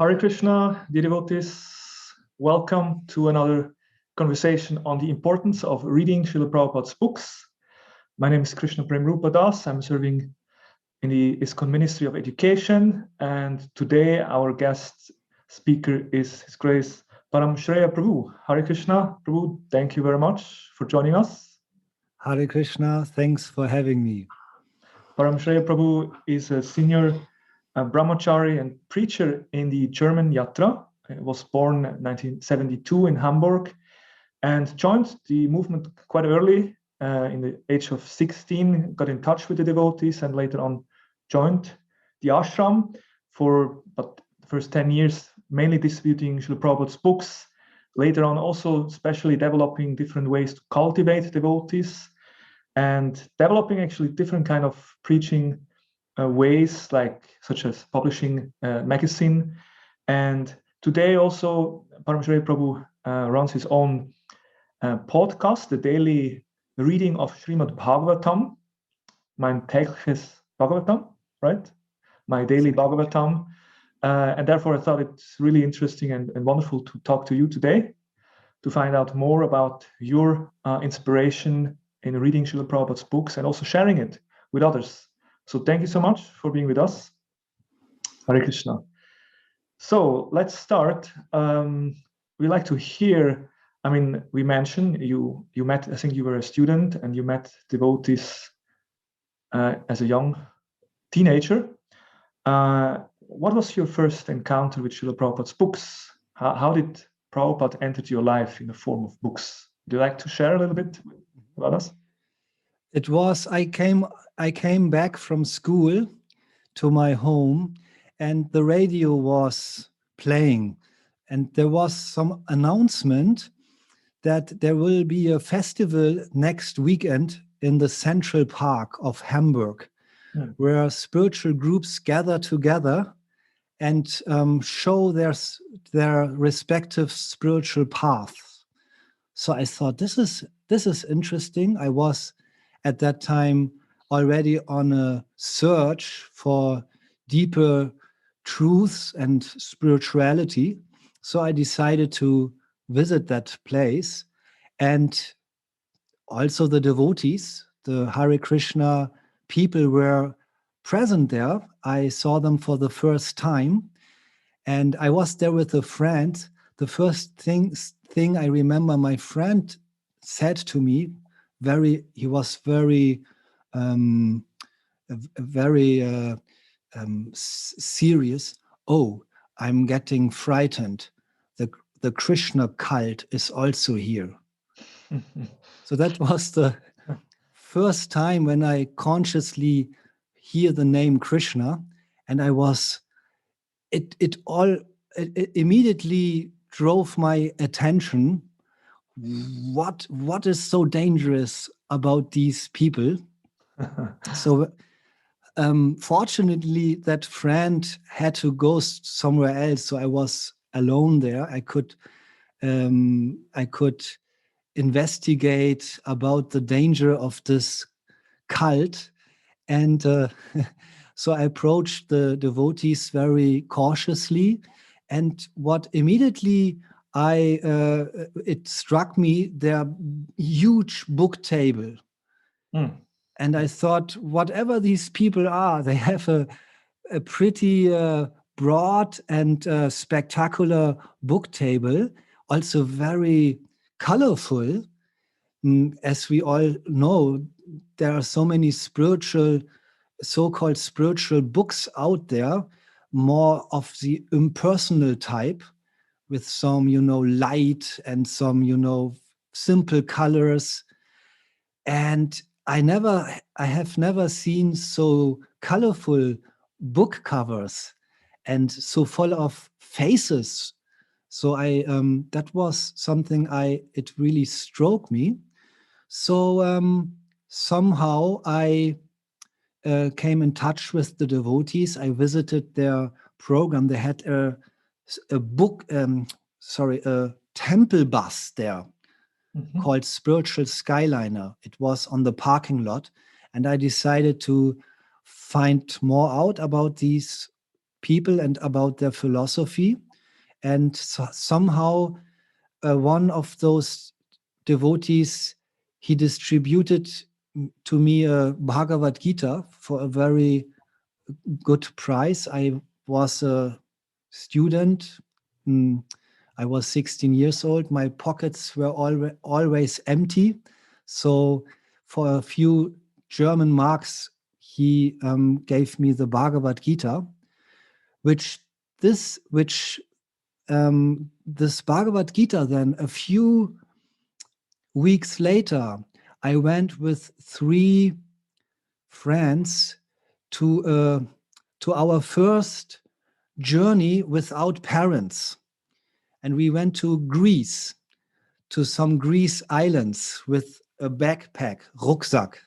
Hare Krishna, dear devotees. Welcome to another conversation on the importance of reading Srila Prabhupada's books. My name is Krishna Prabhupada. I'm serving in the ISKCON Ministry of Education, and today our guest speaker is His Grace Paramshreya Prabhu. Hare Krishna, Prabhu, thank you very much for joining us. Hare Krishna, thanks for having me. Paramshreya Prabhu is a senior brahmachari and preacher in the German Yatra. He was born in 1972 in Hamburg and joined the movement quite early. In the age of 16, got in touch with the devotees and later on joined the ashram for the first 10 years, mainly distributing Srila Prabhupada's books. Later on also especially developing different ways to cultivate devotees and developing actually different kind of preaching ways, such as publishing a magazine. And today also Paramshreya Prabhu runs his own podcast, the daily reading of Srimad Bhagavatam, mein tägliches Bhagavatam, right? My daily Bhagavatam. And therefore I thought it's really interesting and wonderful to talk to you today to find out more about your inspiration in reading Srila Prabhupada's books and also sharing it with others. So thank you so much for being with us. Hare Krishna. So let's start. We like to hear, we mentioned you met, I think you were a student and you met devotees as a young teenager. What was your first encounter with Srila Prabhupada's books? How did Prabhupada enter your life in the form of books? Would you like to share a little bit about us? It was, I came back from school to my home and the radio was playing and there was some announcement that there will be a festival next weekend in the Central Park of Hamburg, where spiritual groups gather together and show their respective spiritual paths. So I thought, this is interesting. I was at that time already on a search for deeper truths and spirituality. So I decided to visit that place. And also the devotees, the Hare Krishna people were present there. I saw them for the first time. And I was there with a friend. The first thing I remember my friend said to me, he was very serious. Oh, I'm getting frightened. The Krishna cult is also here. So that was the first time when I consciously hear the name Krishna, and it immediately drove my attention. What is so dangerous about these people? So fortunately that friend had to go somewhere else, so I was alone there. I could investigate about the danger of this cult, and so I approached the devotees very cautiously. And what immediately it struck me, their huge book table. And I thought, whatever these people are, they have a pretty broad and spectacular book table, also very colorful. As we all know, there are so many so-called spiritual books out there, more of the impersonal type, with some, light and some, simple colors. And I have never seen so colorful book covers and so full of faces. So that was something it really struck me. So somehow I came in touch with the devotees. I visited their program. They had a temple bus there called Spiritual Skyliner. It was on the parking lot, and I decided to find more out about these people and about their philosophy. And somehow one of those devotees, he distributed to me a Bhagavad Gita for a very good price. I was a student. I was 16 years old. My pockets were always empty. So for a few German marks, he gave me the Bhagavad Gita, this Bhagavad Gita, then a few weeks later, I went with 3 friends to our first journey without parents. And we went to Greece, to some Greece islands with a backpack, rucksack.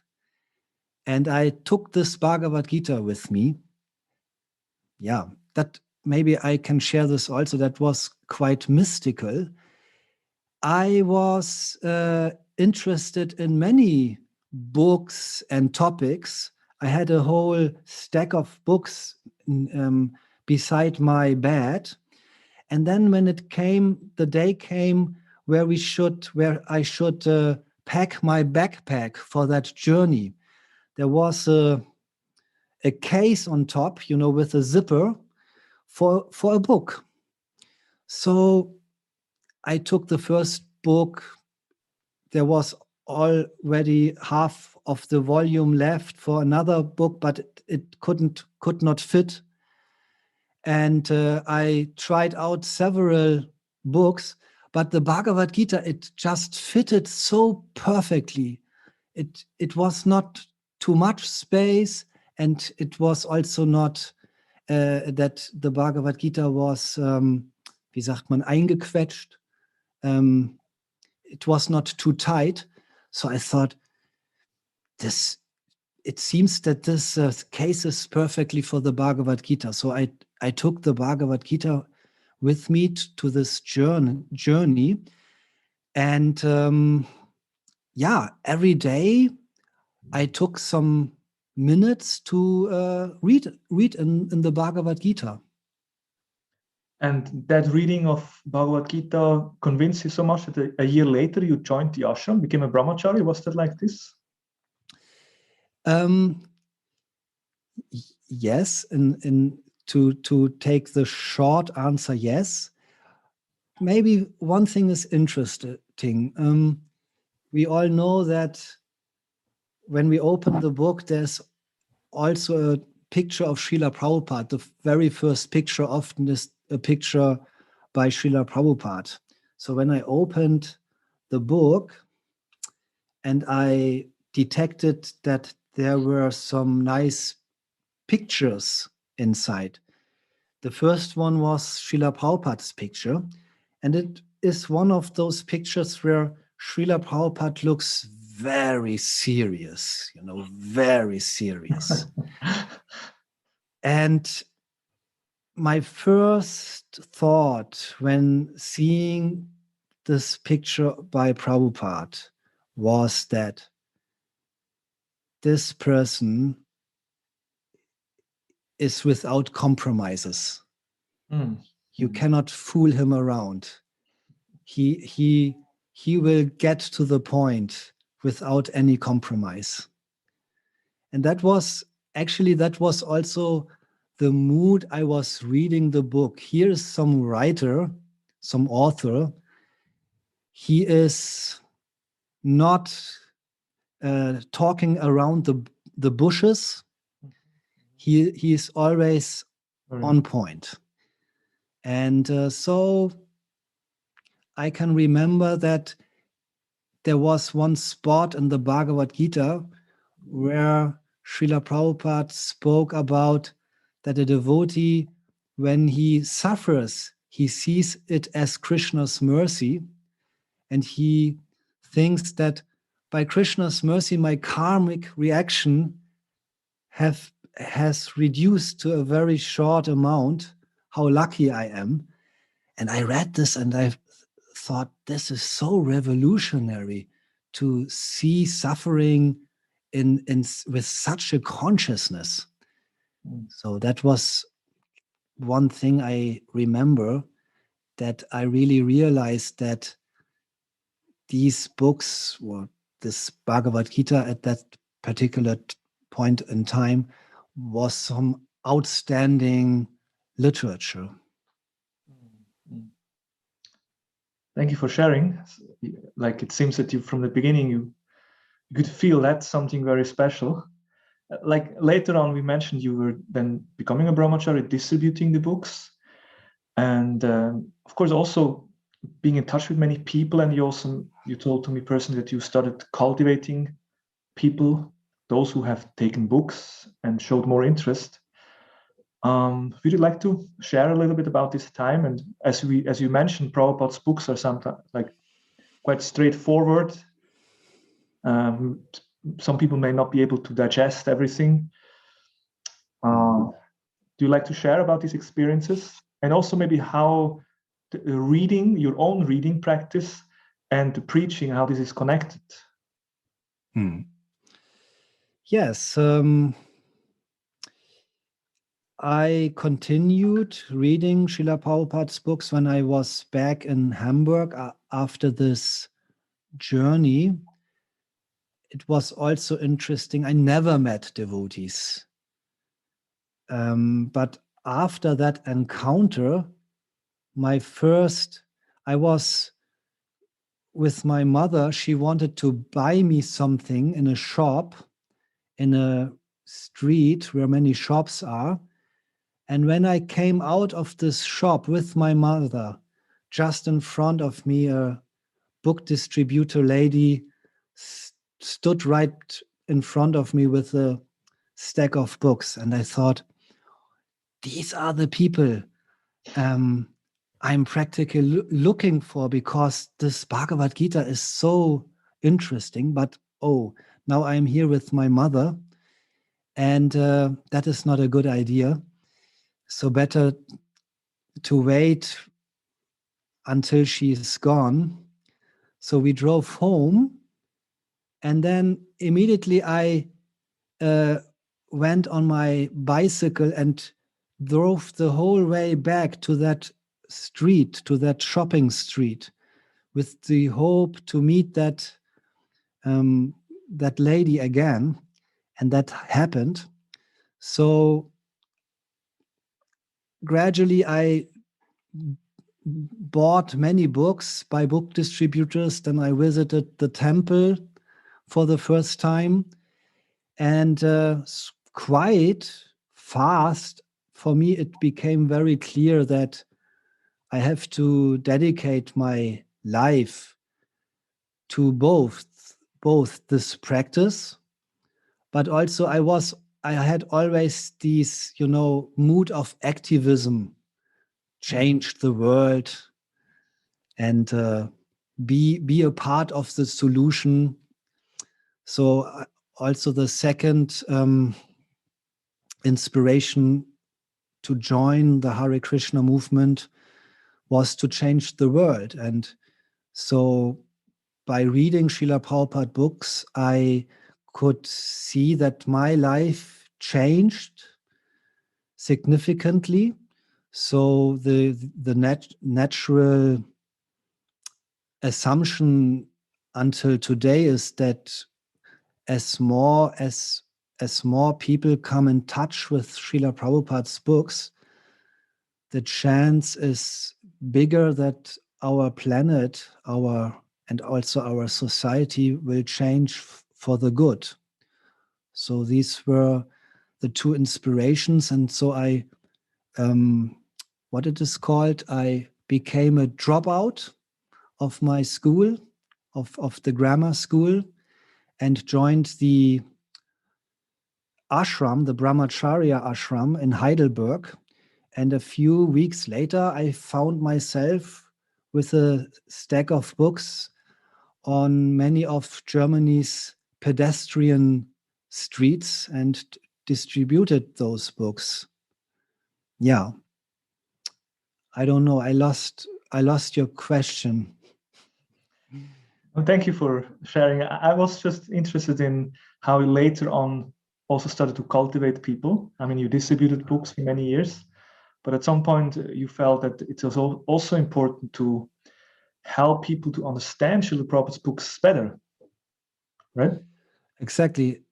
And I took this Bhagavad Gita with me. Yeah, that maybe I can share this also. That was quite mystical. I was interested in many books and topics. I had a whole stack of books beside my bed. And then when the day came where I should pack my backpack for that journey, there was a case on top, with a zipper for a book. So I took the first book. There was already half of the volume left for another book, but it could not fit. And I tried out several books, but the Bhagavad Gita, it just fitted so perfectly. It was not too much space, and it was also not that the Bhagavad Gita was, wie sagt man, eingequetscht. It was not too tight. So I thought, it seems that this case is perfectly for the Bhagavad Gita. So I took the Bhagavad Gita with me to this journey. And every day I took some minutes to read in the Bhagavad Gita. And that reading of Bhagavad Gita convinced you so much that a year later you joined the ashram, became a brahmachari. Was that like this? Yes, to take the short answer, yes. Maybe one thing is interesting. We all know that when we open the book, there's also a picture of Srila Prabhupada. The very first picture often is a picture by Srila Prabhupada. So when I opened the book and I detected that there were some nice pictures inside. The first one was Srila Prabhupada's picture, and it is one of those pictures where Srila Prabhupada looks very serious, very serious. And my first thought when seeing this picture by Prabhupada was that this person is without compromises. You cannot fool him around. He will get to the point without any compromise. And that was also the mood I was reading the book. Here is some writer, some author. He is not talking around the bushes. He is always on point. And so I can remember that there was one spot in the Bhagavad Gita where Srila Prabhupada spoke about that a devotee, when he suffers, he sees it as Krishna's mercy, and he thinks that by Krishna's mercy, my karmic reaction has reduced to a very short amount. How lucky I am. And I read this and I thought, this is so revolutionary to see suffering with such a consciousness. So that was one thing I remember, that I really realized that these books, or this Bhagavad Gita at that particular point in time, was some outstanding literature. Thank you for sharing. Like, it seems that you, from the beginning, you could feel that's something very special. Like, later on, we mentioned you were then becoming a brahmachari, distributing the books, and of course also being in touch with many people. And you told to me personally that you started cultivating people, those who have taken books and showed more interest. Would you like to share a little bit about this time? And as you mentioned, Prabhupada's books are sometimes like quite straightforward. Some people may not be able to digest everything. Do you like to share about these experiences, and also maybe how your own reading practice and the preaching, how this is connected? Yes, I continued reading Srila Prabhupada's books when I was back in Hamburg after this journey. It was also interesting. I never met devotees. But after that encounter, I was with my mother. She wanted to buy me something in a shop, in a street where many shops are. And when I came out of this shop with my mother, just in front of me, a book distributor lady stood right in front of me with a stack of books. And I thought, these are the people I'm practically looking for, because this Bhagavad Gita is so interesting. But now I'm here with my mother, and that is not a good idea. So better to wait until she is gone. So we drove home, and then immediately I went on my bicycle and drove the whole way back to that street, to that shopping street, with the hope to meet that lady again. And that happened. So gradually I bought many books by book distributors. Then I visited the temple for the first time, and quite fast for me it became very clear that I have to dedicate my life to both this practice, but also I had always this, mood of activism, change the world, and be a part of the solution. So also the second inspiration to join the Hare Krishna movement was to change the world. And so by reading Srila Prabhupada books, I could see that my life changed significantly. So the natural assumption until today is that as more people come in touch with Srila Prabhupada's books, the chance is bigger that our planet, and also our society will change for the good. So these were the two inspirations. And so I became a dropout of my school, of the grammar school, and joined the ashram, the Brahmacharya ashram in Heidelberg. And a few weeks later, I found myself with a stack of books on many of Germany's pedestrian streets and distributed those books. Yeah. I don't know. I lost your question. Well, thank you for sharing. I was just interested in how you later on also started to cultivate people. I mean, you distributed books for many years, but at some point you felt that it was also important to help people to understand Srila Prabhupada's books better, right? Exactly.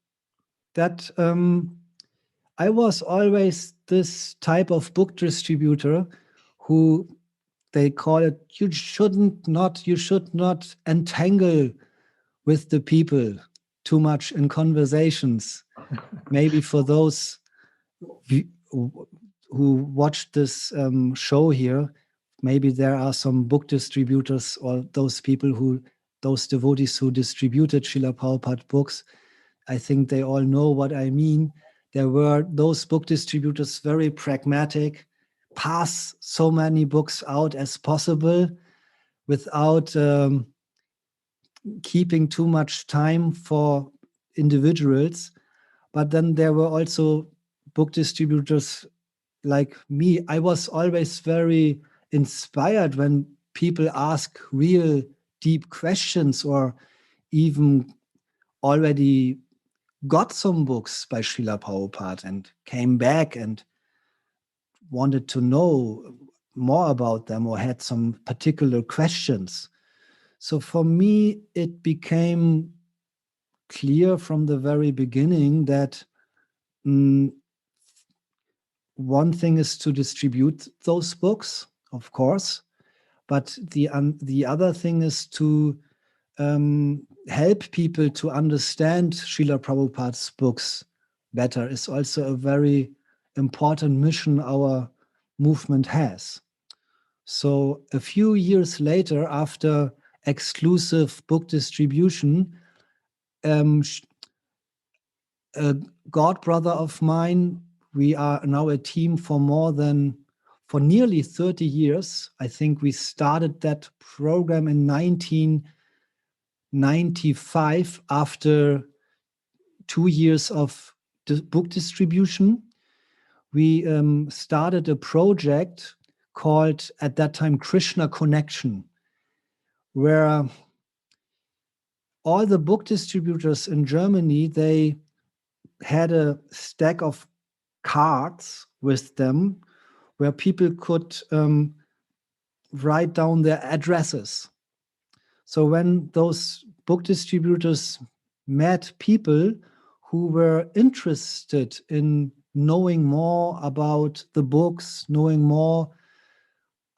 That I was always this type of book distributor who they call it, you should not entangle with the people too much in conversations. Maybe for those who watch this show here, maybe there are some book distributors or those devotees who distributed Srila Prabhupada books. I think they all know what I mean. There were those book distributors very pragmatic, pass so many books out as possible without keeping too much time for individuals. But then there were also book distributors like me. I was always very inspired when people ask real deep questions or even already got some books by Srila Prabhupada and came back and wanted to know more about them or had some particular questions. So for me, it became clear from the very beginning that one thing is to distribute those books, of course, but the other thing is to help people to understand Srila Prabhupada's books better is also a very important mission our movement has. So a few years later, after exclusive book distribution, a god brother of mine, we are now a team for nearly 30 years. I think we started that program in 1995 after 2 years of book distribution. We started a project called at that time Krishna Connection, where all the book distributors in Germany, they had a stack of cards with them where people could write down their addresses. So when those book distributors met people who were interested in knowing more about the books, knowing more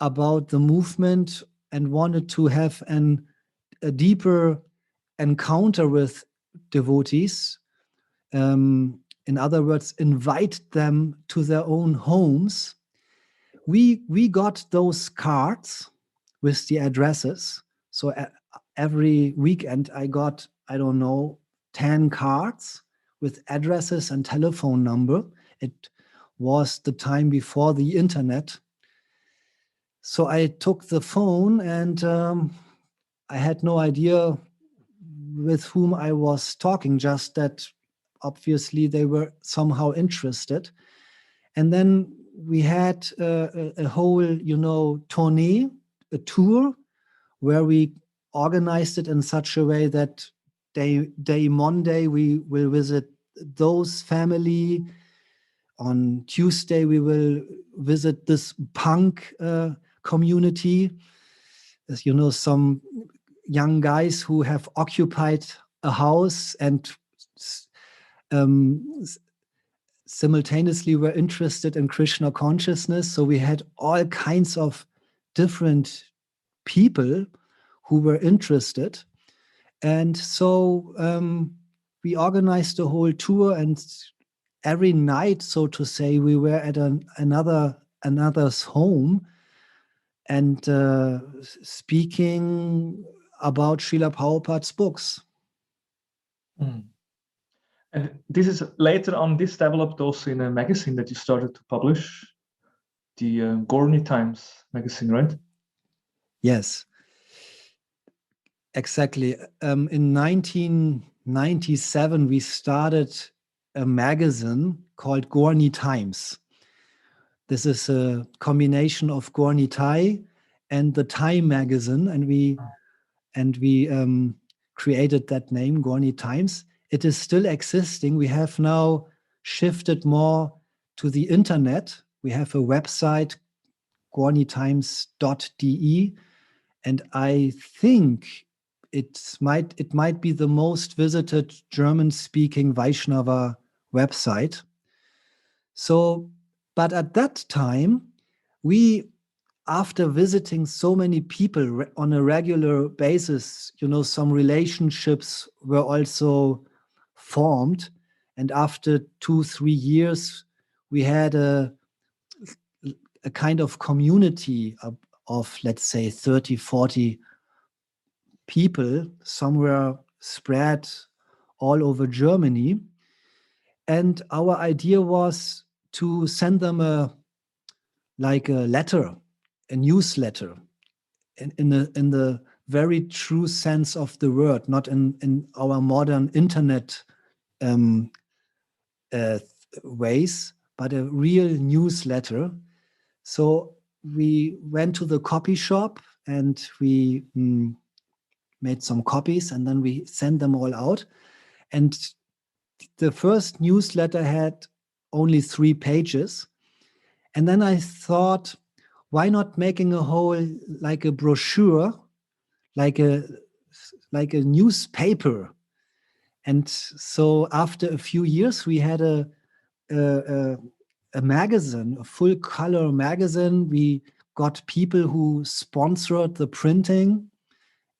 about the movement, and wanted to have a deeper encounter with devotees, in other words, invite them to their own homes, we got those cards with the addresses. So every weekend I got, I don't know, 10 cards with addresses and telephone number. It was the time before the internet. So I took the phone and I had no idea with whom I was talking, just that obviously they were somehow interested. And then we had a whole, tournée, a tour, where we organized it in such a way that day Monday we will visit those family. On Tuesday we will visit this punk community. As you know, some young guys who have occupied a house and simultaneously were interested in Krishna consciousness. So we had all kinds of different people who were interested. And so we organized a whole tour, and every night, so to say, we were at another's home and speaking about Srila Prabhupada's books. Mm. And this is later on, this developed also in a magazine that you started to publish, the Gourmet Times magazine, right? Yes, exactly. In 1997, we started a magazine called Gourmet Times. This is a combination of Gourmet Thai and the Time magazine, and we created that name, Gourmet Times. It is still existing. We have now shifted more to the internet We have a website, gornytimes.de, and I think it might be the most visited German-speaking Vaishnava website. So, but at that time, after visiting so many people on a regular basis, some relationships were also formed. And after 2-3 years, we had a kind of community of, let's say, 30-40 people somewhere spread all over Germany. And our idea was to send them a letter, a newsletter, in the very true sense of the word, not in our modern internet ways, but a real newsletter. So we went to the copy shop and we made some copies, and then we sent them all out. And the first newsletter had only 3 pages. And then I thought, why not making a whole, like a brochure, like a newspaper? And so after a few years, we had a magazine, a full color magazine. We got people who sponsored the printing.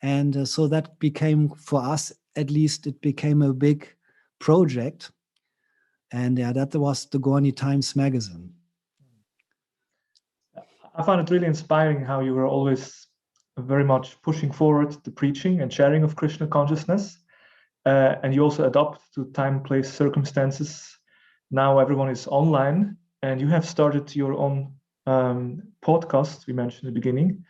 And so that became, for us at least, it became a big project. And that was the Gourmet Times magazine. I found it really inspiring how you were always very much pushing forward the preaching and sharing of Krishna consciousness. And you also adapt to time, place, circumstances. Now everyone is online, and you have started your own podcast, we mentioned in the beginning.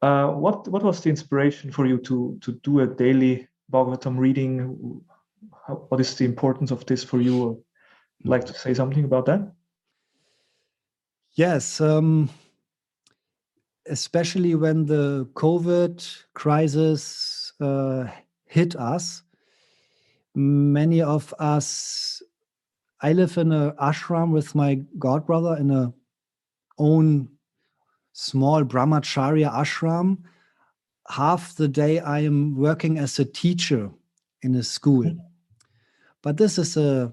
What was the inspiration for you to do a daily Bhagavatam reading? What is the importance of this for you? Would you like to say something about that? Yes, especially when the COVID crisis hit us, many of us, I live in an ashram with my godbrother in a own small brahmacharya ashram. Half the day I am working as a teacher in a school. But this is a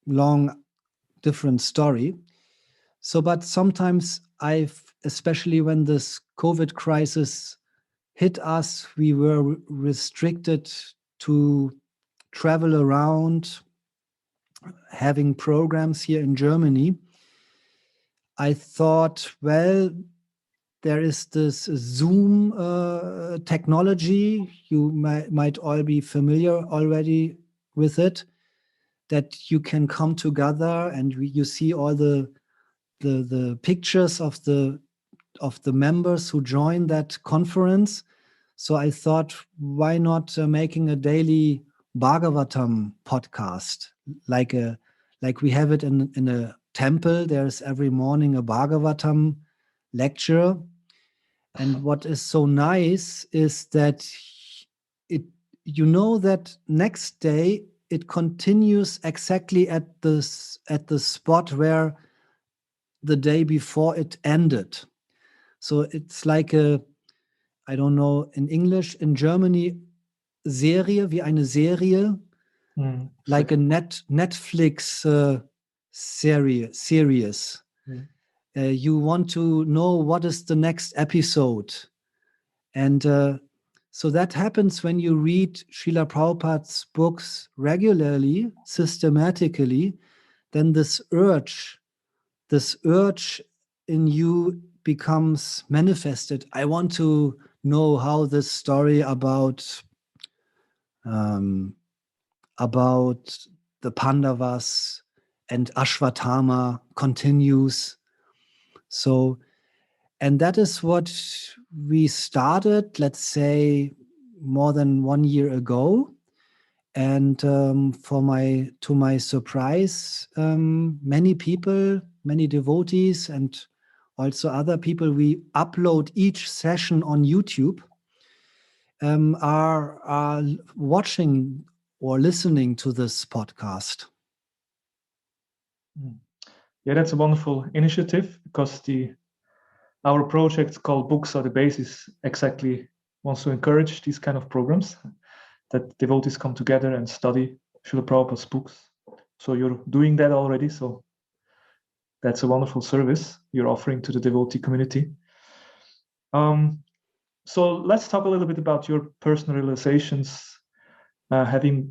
long, different story. So, but sometimes especially when this COVID crisis hit us, we were restricted to travel around, having programs here in Germany. I thought, well, there is this Zoom technology. You might all be familiar already with it, that you can come together and you see all the pictures of the members who join that conference. So I thought, why not making a daily Bhagavatam podcast, like we have it in a temple. There's every morning a Bhagavatam lecture, and what is so nice is that that next day it continues exactly at the spot where the day before it ended. So it's like I don't know in English, in Germany, Serie, wie eine Serie, like a Netflix series. You want to know what is the next episode. And so that happens when you read Srila Prabhupada's books regularly, systematically, then this urge in you becomes manifested. I want to know how this story about the Pandavas and Ashwatthama continues. So, and that is what we started, let's say, more than 1 year ago. And to my surprise, many people, many devotees, and also other people, we upload each session on YouTube, are watching or listening to this podcast. Yeah, that's a wonderful initiative, because our project called Books Are the Basis exactly wants to encourage these kind of programs, that devotees come together and study Srila Prabhupada's books. So you're doing that already. So that's a wonderful service you're offering to the devotee community. So let's talk a little bit about your personal realizations, having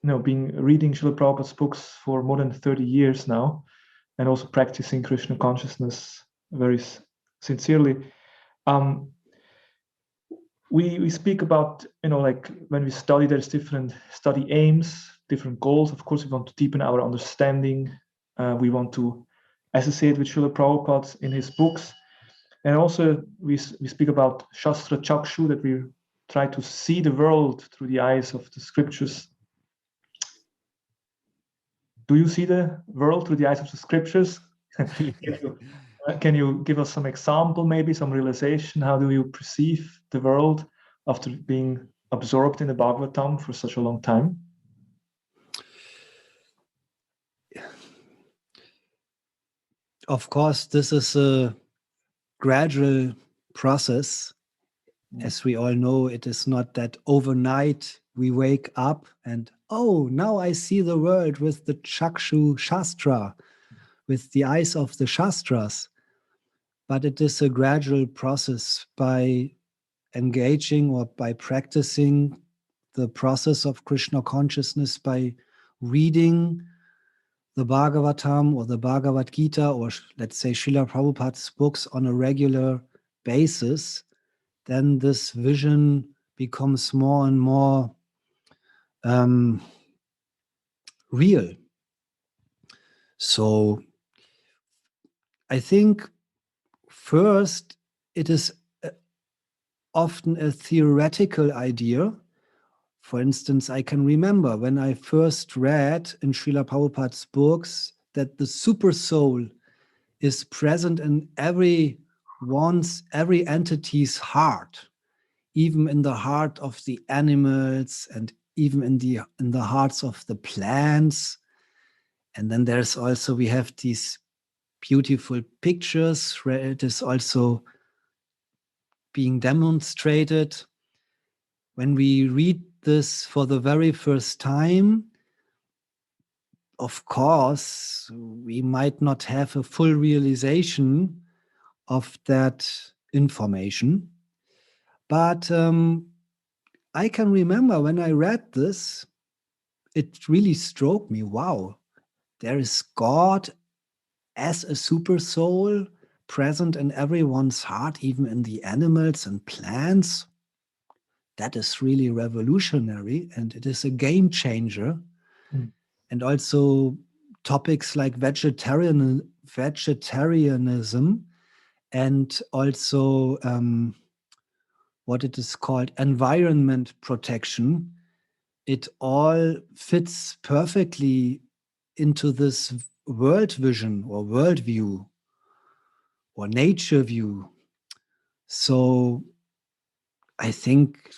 been reading Srila Prabhupada's books for more than 30 years now, and also practicing Krishna consciousness very sincerely. We speak about, like when we study, there's different study aims, different goals. Of course, we want to deepen our understanding. We want to associate with Srila Prabhupada in his books. And also we speak about Shastra Chakshu, that we try to see the world through the eyes of the scriptures. Do you see the world through the eyes of the scriptures? Can you give us some example, maybe some realization? How do you perceive the world after being absorbed in the Bhagavatam for such a long time? Of course, this is a gradual process. As we all know, it is not that overnight we wake up and, oh, now I see the world with the Chakshu Shastra, with the eyes of the Shastras. But it is a gradual process by engaging or by practicing the process of Krishna consciousness, by reading the Bhagavatam or the Bhagavad Gita, or let's say Srila Prabhupada's books on a regular basis. Then this vision becomes more and more real. So I think first it is often a theoretical idea. For instance, I can remember when I first read in Srila Prabhupada's books that the super soul is present in every entity's heart, even in the heart of the animals and even in the hearts of the plants. And then we have these beautiful pictures where it is also being demonstrated. When we read this for the very first time, of course, we might not have a full realization of that information. But I can remember when I read this, it really struck me. Wow, there is God as a super soul present in everyone's heart, even in the animals and plants. That is really revolutionary, and it is a game changer. Mm. And also topics like vegetarianism and also what it is called environment protection, it all fits perfectly into this world vision or world view or nature view. So I think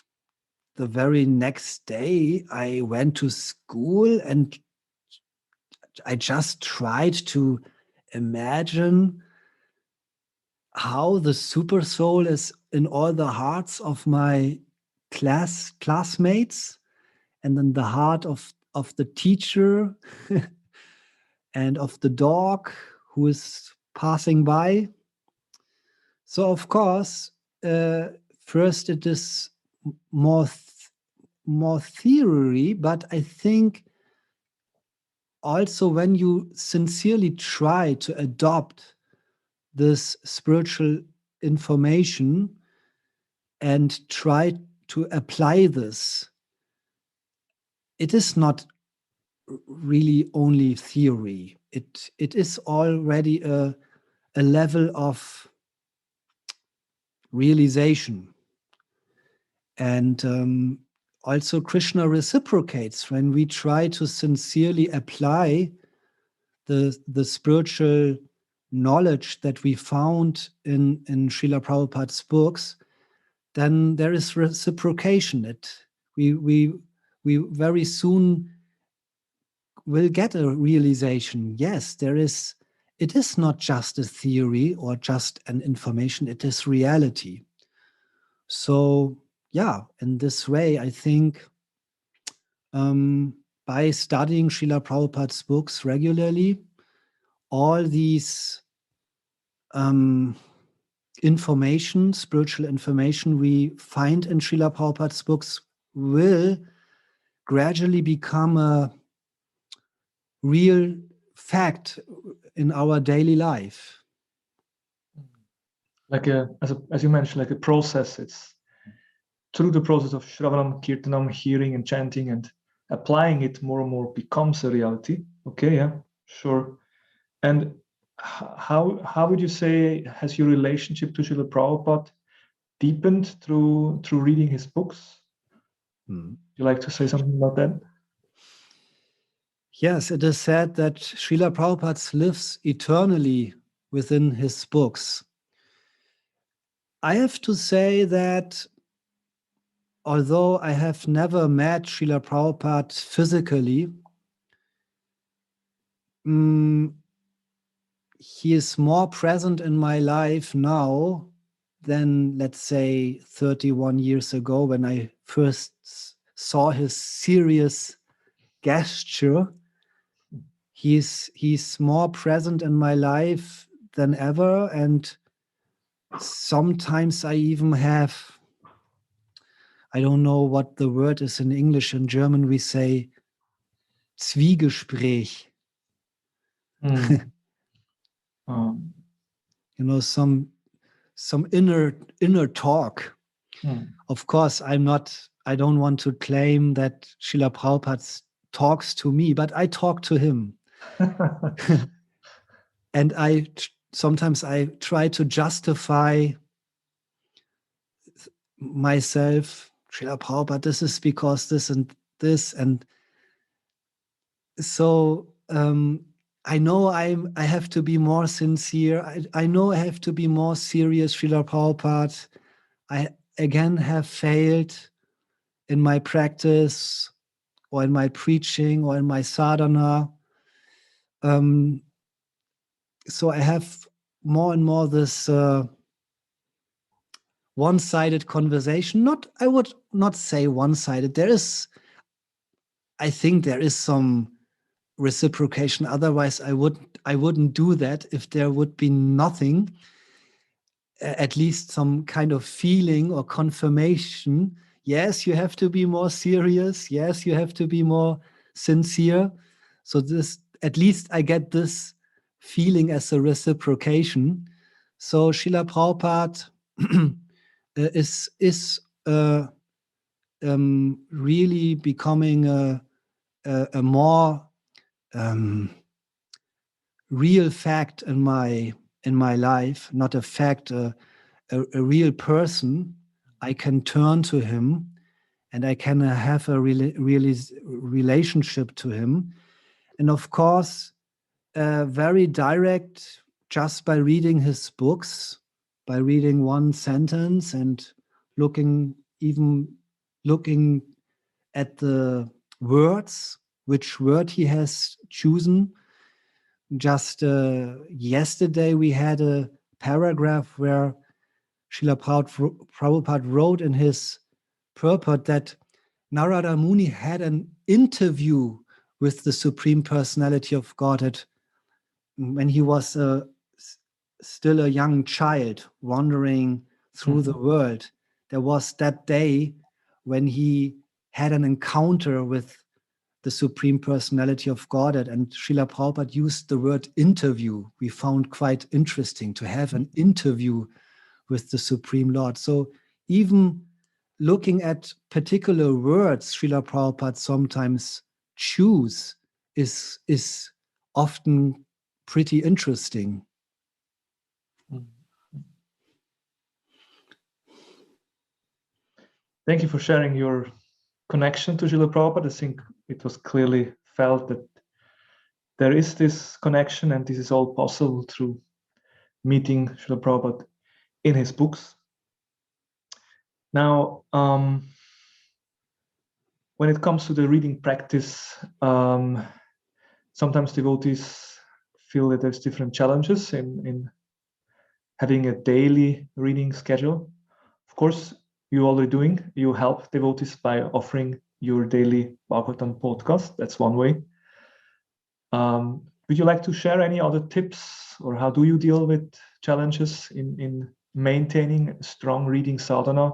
the very next day I went to school and I just tried to imagine how the super soul is in all the hearts of my classmates, and in the heart of the teacher and of the dog who is passing by. So of course, first it is more theory, but I think also when you sincerely try to adopt this spiritual information and try to apply this, it is not really only theory. It is already a level of realization. And also Krishna reciprocates when we try to sincerely apply the spiritual knowledge that we found in Srila Prabhupada's books. Then there is reciprocation. We very soon will get a realization. Yes, there is it is not just a theory or just an information, it is reality. So yeah, in this way, I think by studying Srila Prabhupada's books regularly, all these information, spiritual information we find in Srila Prabhupada's books will gradually become a real fact in our daily life. Like as you mentioned, like a process. It's through the process of Shravanam, Kirtanam, hearing and chanting and applying it, more and more becomes a reality. Okay, yeah, sure. And how would you say has your relationship to Srila Prabhupada deepened through reading his books? Would you like to say something about that? Yes, it is said that Srila Prabhupada lives eternally within his books. I have to say that although I have never met Srila Prabhupada physically, he is more present in my life now than, let's say, 31 years ago when I first saw his serious gesture. He's more present in my life than ever, and sometimes I even have, I don't know what the word is in English. In German we say Zwiegespräch. You know, some inner talk. Of course, I don't want to claim that Srila Prabhupada talks to me, but I talk to him. And sometimes I try to justify myself, Srila Prabhupada, this is because this and this. And so I know I have to be more sincere. I know I have to be more serious, Srila Prabhupada. I again have failed in my practice or in my preaching or in my sadhana. So I have more and more this one-sided conversation. I would not say one-sided. I think there is some reciprocation. Otherwise, I wouldn't do that if there would be nothing, at least some kind of feeling or confirmation. Yes, you have to be more serious. Yes, you have to be more sincere. So this, at least I get this feeling as a reciprocation. So Srila Prabhupada is really becoming a more real fact in my life, not a fact, a real person. I can turn to him and I can have a relationship to him. And of course, very direct, just by reading his books, by reading one sentence and looking at the words, which word he has chosen. Just yesterday we had a paragraph where Srila Prabhupada wrote in his purport that Narada Muni had an interview with the Supreme Personality of Godhead when he was still a young child wandering through the world. There was that day when he had an encounter with the Supreme Personality of Godhead, and Srila Prabhupada used the word interview. We found quite interesting to have an interview with the Supreme Lord. So even looking at particular words Srila Prabhupada sometimes choose is often pretty interesting. Thank you for sharing your connection to Srila Prabhupada. I think it was clearly felt that there is this connection, and this is all possible through meeting Srila Prabhupada in his books. Now, when it comes to the reading practice, sometimes devotees feel that there's different challenges in having a daily reading schedule. Of course, you're already doing. You help devotees by offering your daily Bhagavatam podcast. That's one way. Would you like to share any other tips, or how do you deal with challenges in maintaining strong reading sadhana?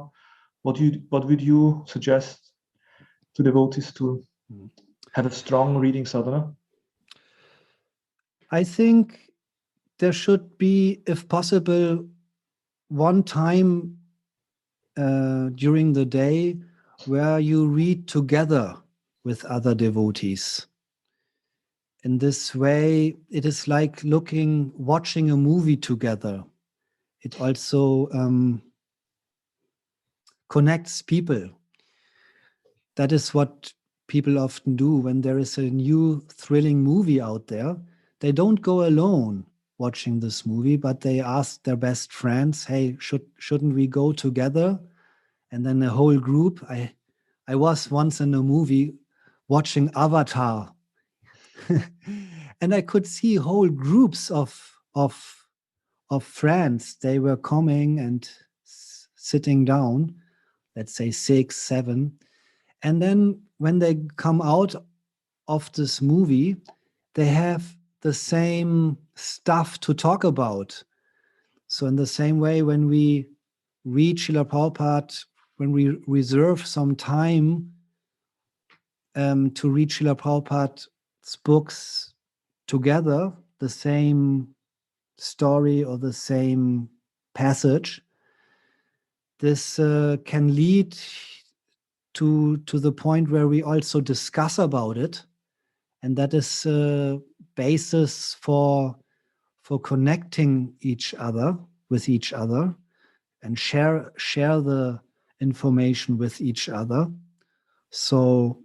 What would you suggest to devotees to have a strong reading sadhana? I think there should be, if possible, one time during the day where you read together with other devotees. In this way, it is like watching a movie together. It also connects people. That is what people often do when there is a new thrilling movie out there. They don't go alone watching this movie, but they ask their best friends, hey, shouldn't we go together? And then a whole group. I was once in a movie watching Avatar. And I could see whole groups of friends. They were coming and sitting down, let's say 6, 7. And then when they come out of this movie, they have the same stuff to talk about. So in the same way, when we read Srila Prabhupada, when we reserve some time to read Srila Prabhupada's books together, the same story or the same passage, this can lead to the point where we also discuss about it, and that is basis for connecting with each other and share the information with each other. So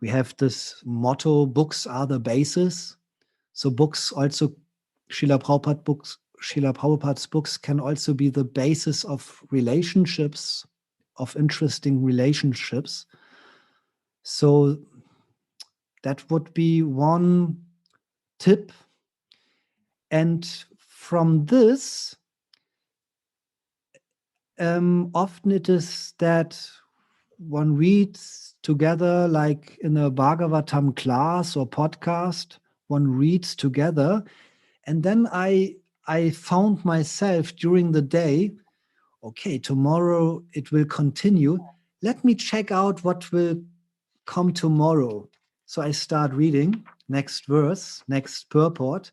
we have this motto, books are the basis. So books also, Srila Prabhupada's books can also be the basis of relationships, of interesting relationships. So that would be one tip. And from this, often it is that one reads together, like in a Bhagavatam class or podcast, one reads together. And then I found myself during the day, okay, tomorrow it will continue. Let me check out what will come tomorrow. So I start reading next verse, next purport.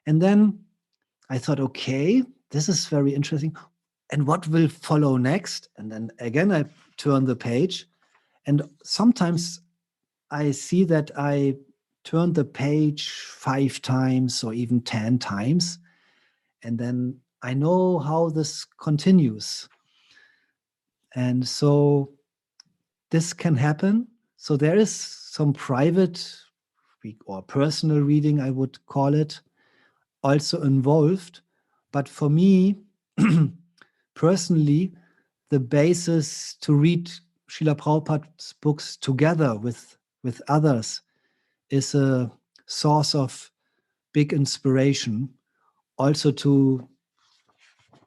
And then I thought, okay, this is very interesting. And what will follow next? And then again, I turn the page. And sometimes I see that I turn the page 5 times or even 10 times. And then I know how this continues. And so this can happen. So there is some private or personal reading, I would call it, also involved. But for me, personally, the basis to read Srila Prabhupada's books together with others is a source of big inspiration. Also to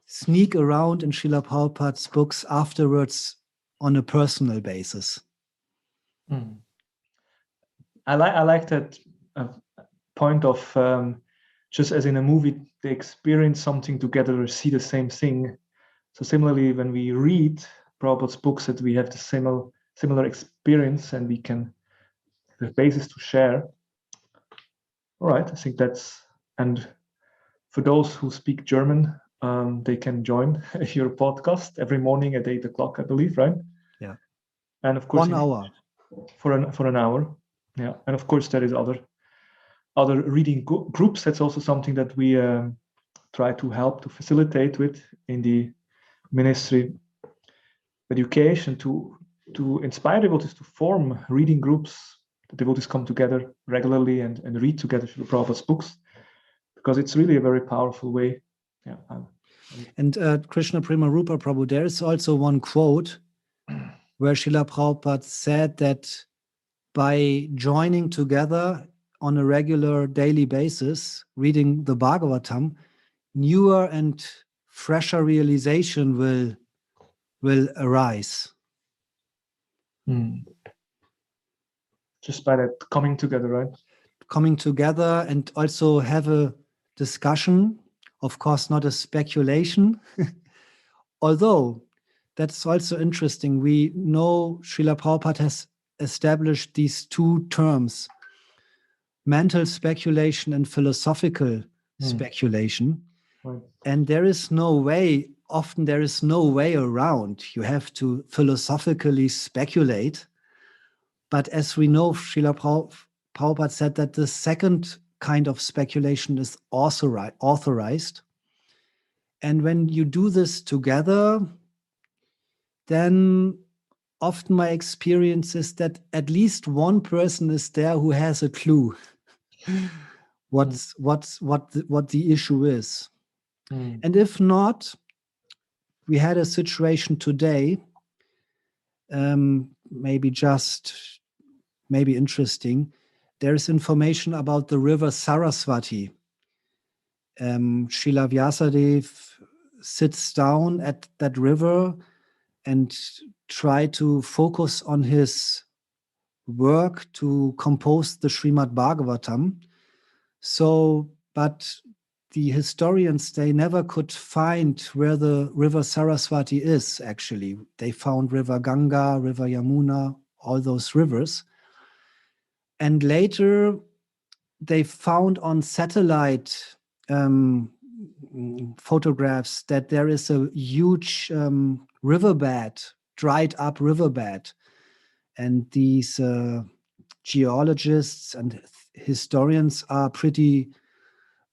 sneak around in Srila Prabhupada's books afterwards on a personal basis. I like that point of just as in a movie, they experience something together or see the same thing. So similarly, when we read Prabhupada's books, that we have the similar experience and we can have basis to share. All right, I think that's, and for those who speak German, they can join your podcast every morning at 8 o'clock, I believe, right? Yeah. And of course, 1 hour. For an hour. Yeah. And of course, there is other reading groups. That's also something that we try to help to facilitate with in the ministry education, to inspire devotees to form reading groups. The devotees come together regularly and read together Srila Prabhupada's books, because it's really a very powerful way. Yeah. And Krishna Prema Rupa Prabhu, there is also one quote where Srila Prabhupada said that by joining together on a regular daily basis, reading the Bhagavatam, newer and fresher realization will arise. Just by that coming together, right? Coming together and also have a discussion, of course, not a speculation. Although that's also interesting. We know Srila Prabhupada has established these two terms, mental speculation and philosophical speculation. Right. And there is no way, often there is no way around. You have to philosophically speculate. But as we know, Srila Prabhupada said that the second kind of speculation is authorized. And when you do this together, then often my experience is that at least one person is there who has a clue what the issue is. And if not, we had a situation today, maybe interesting. There is information about the river Saraswati. Srila Vyasadeva sits down at that river and try to focus on his work to compose the Srimad Bhagavatam. So, but the historians, they never could find where the river Saraswati is, actually. They found River Ganga, River Yamuna, all those rivers. And later, they found on satellite photographs that there is a huge riverbed, dried up riverbed. And these geologists and historians are pretty,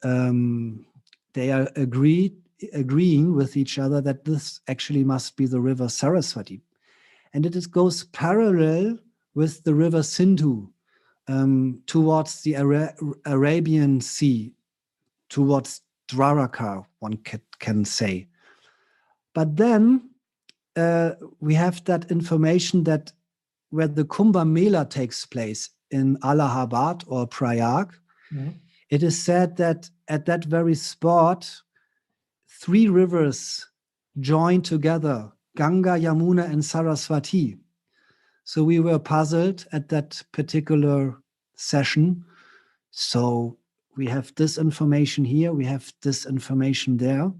they are agreeing with each other that this actually must be the river Saraswati. And it goes parallel with the river Sindhu towards the Arabian Sea, towards Dwaraka, one can say. But then we have that information that where the Kumbh Mela takes place in Allahabad or Prayag, it is said that at that very spot, 3 rivers join together, Ganga, Yamuna, and Saraswati. So we were puzzled at that particular session. So we have this information here, we have this information there.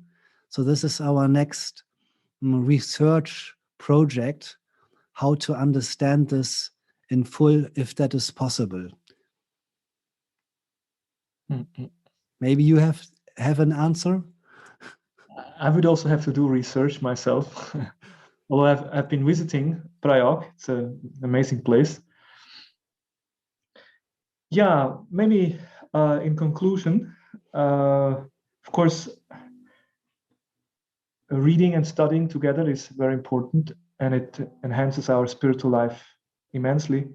So this is our next research project, how to understand this in full, if that is possible. Maybe you have an answer? I would also have to do research myself. Although I've been visiting Prayag, it's an amazing place. Yeah, maybe in conclusion, of course, reading and studying together is very important, and it enhances our spiritual life immensely.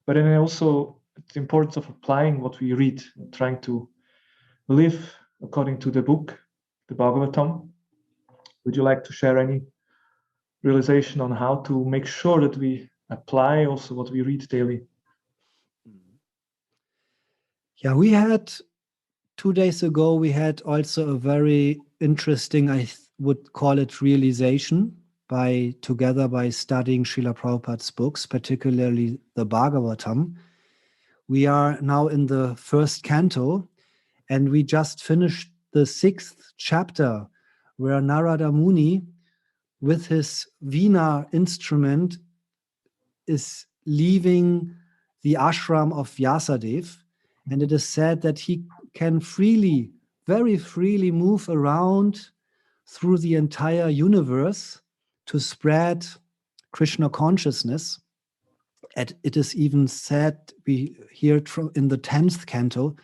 But then also the importance of applying what we read, trying to live according to the book, the Bhagavatam. Would you like to share any realization on how to make sure that we apply also what we read daily? Yeah, we had 2 days ago, we had also a very interesting, I would call it realization, together by studying Srila Prabhupada's books, particularly the Bhagavatam. We are now in the 1st canto, and we just finished the 6th chapter, where Narada Muni, with his Veena instrument, is leaving the ashram of Vyasadeva. And it is said that he can very freely move around through the entire universe to spread Krishna consciousness. And it is even said, we hear in the 10th canto,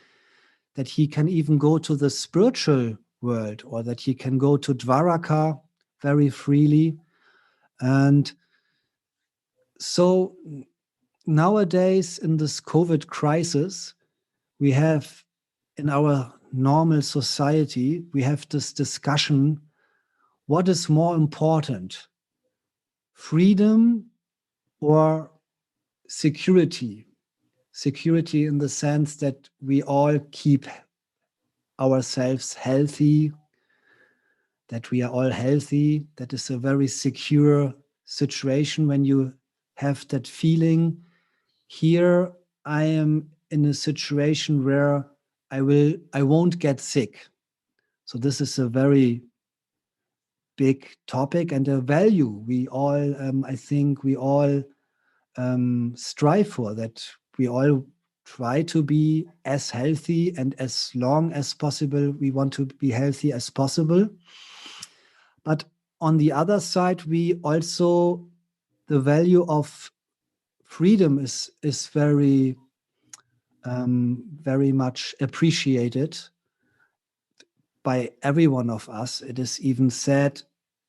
that he can even go to the spiritual world, or that he can go to Dwaraka very freely. And so nowadays, in this COVID crisis, we have in our normal society, we have this discussion, what is more important, freedom or security? security in the sense that we all keep ourselves healthy, that we are all healthy. That is a very secure situation when you have that feeling. Here I am in a situation where I won't get sick. So this is a very big topic and a value we all, I think we all strive for, that we all try to be as healthy, and as long as possible, we want to be healthy as possible. But on the other side, we also, the value of freedom is very, very much appreciated by every one of us. It is even said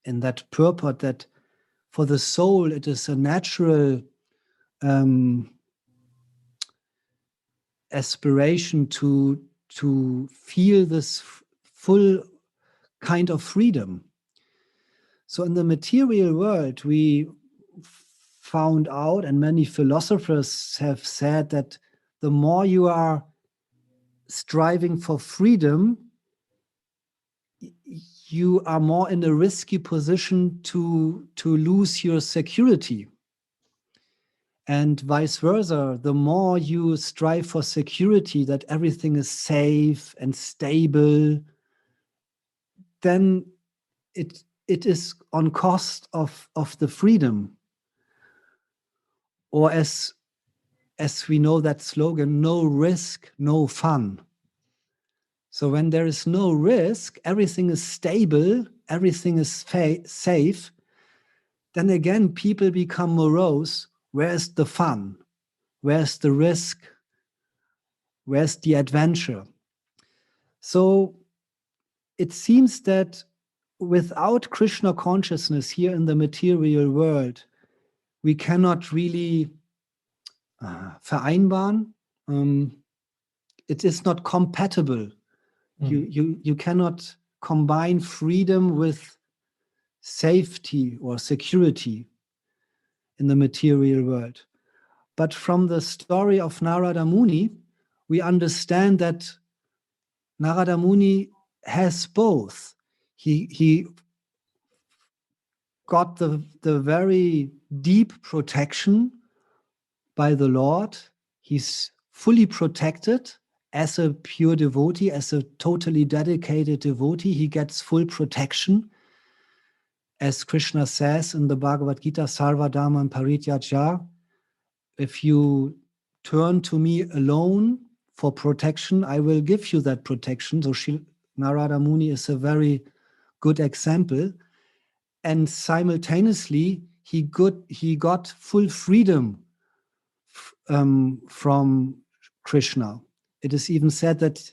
in that purport that for the soul, it is a natural aspiration to feel this full kind of freedom. So in the material world, we found out, and many philosophers have said, that the more you are striving for freedom, you are more in a risky position to lose your security. And vice versa, the more you strive for security, that everything is safe and stable, then it is on cost of the freedom. Or as we know that slogan, no risk, no fun. So when there is no risk, everything is stable, everything is safe, then again, people become morose. Where's the fun? Where's the risk? Where's the adventure? So it seems that without Krishna consciousness here in the material world, we cannot really vereinbaren. It is not compatible. You cannot combine freedom with safety or security in the material world. But from the story of Narada Muni, we understand that Narada Muni has both. He got the very deep protection by the Lord. He's fully protected as a pure devotee, as a totally dedicated devotee. He gets full protection. As Krishna says in the Bhagavad Gita, Sarva Dhamman Parityaja, if you turn to me alone for protection, I will give you that protection. So Narada Muni is a very good example. And simultaneously, he got full freedom from Krishna. It is even said that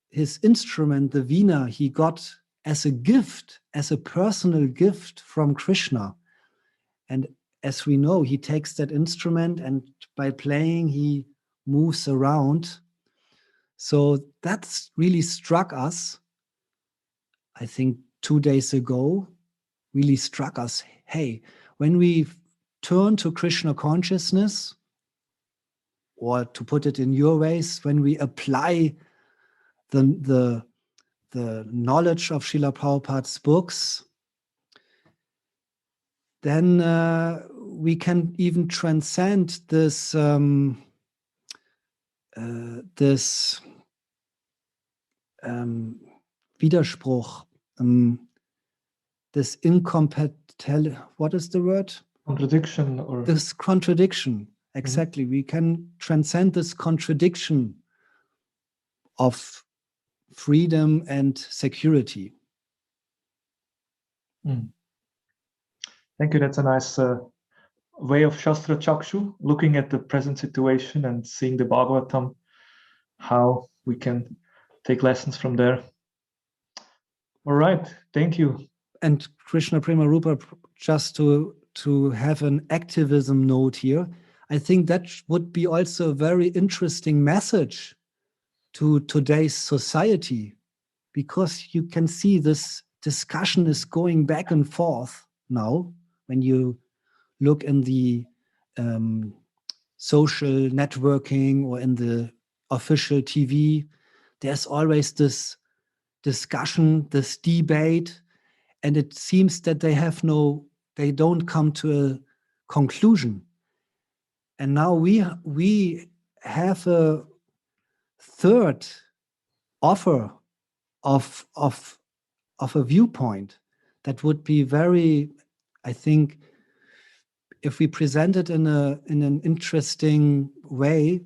his instrument, the veena, he got as a gift, as a personal gift from Krishna. And as we know, he takes that instrument, and by playing, he moves around. So that's really struck us, I think 2 days ago, really struck us. Hey, when we turn to Krishna consciousness, or to put it in your ways, when we apply the knowledge of Srila Prabhupada's books, then we can even transcend this Widerspruch, this incompatibility. What is the word? Contradiction, or this contradiction. Exactly. We can transcend this contradiction of freedom and security. Thank you. That's a nice way of Shastra Chakshu, looking at the present situation and seeing the Bhagavatam, how we can take lessons from there. All right. Thank you. And Krishna Prema Rupa, just to have an activism note here, I think that would be also a very interesting message to today's society, because you can see this discussion is going back and forth now when you look in the social networking or in the official TV, there's always this discussion, this debate, and it seems that they don't come to a conclusion. And now we have a third offer of a viewpoint that would be very, I think, if we present it in an interesting way,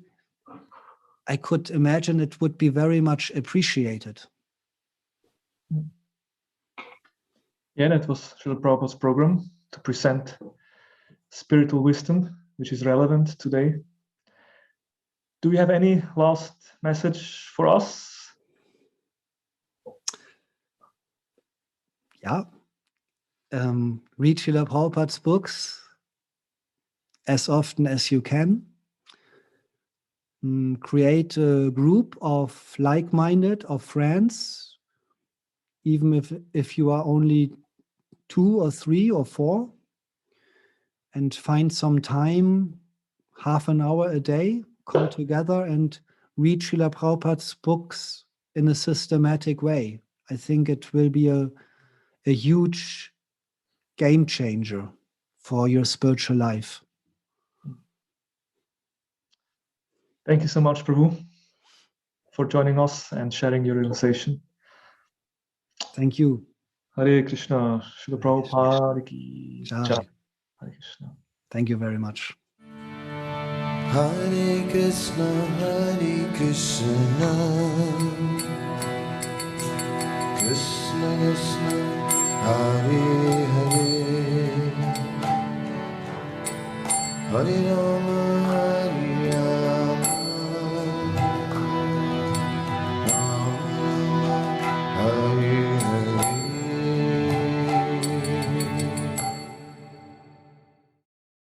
I could imagine it would be very much appreciated. Yeah, that was Srila Prabhupada's program to present spiritual wisdom, which is relevant today. Do you have any last message for us? Yeah. Read Srila Prabhupada's books as often as you can. Create a group of like-minded, of friends, even if you are only 2 or 3 or 4, and find some time, half an hour a day, come together and read Srila Prabhupada's books in a systematic way. I think it will be a huge game changer for your spiritual life. Thank you so much, Prabhu, for joining us and sharing your realization. Thank you. Hare Krishna, Srila Prabhupada ki Jai. jai. Hare Krishna. Thank you very much. Hare Krishna, Krishna Krishna, Hare Hare, Hare Rama.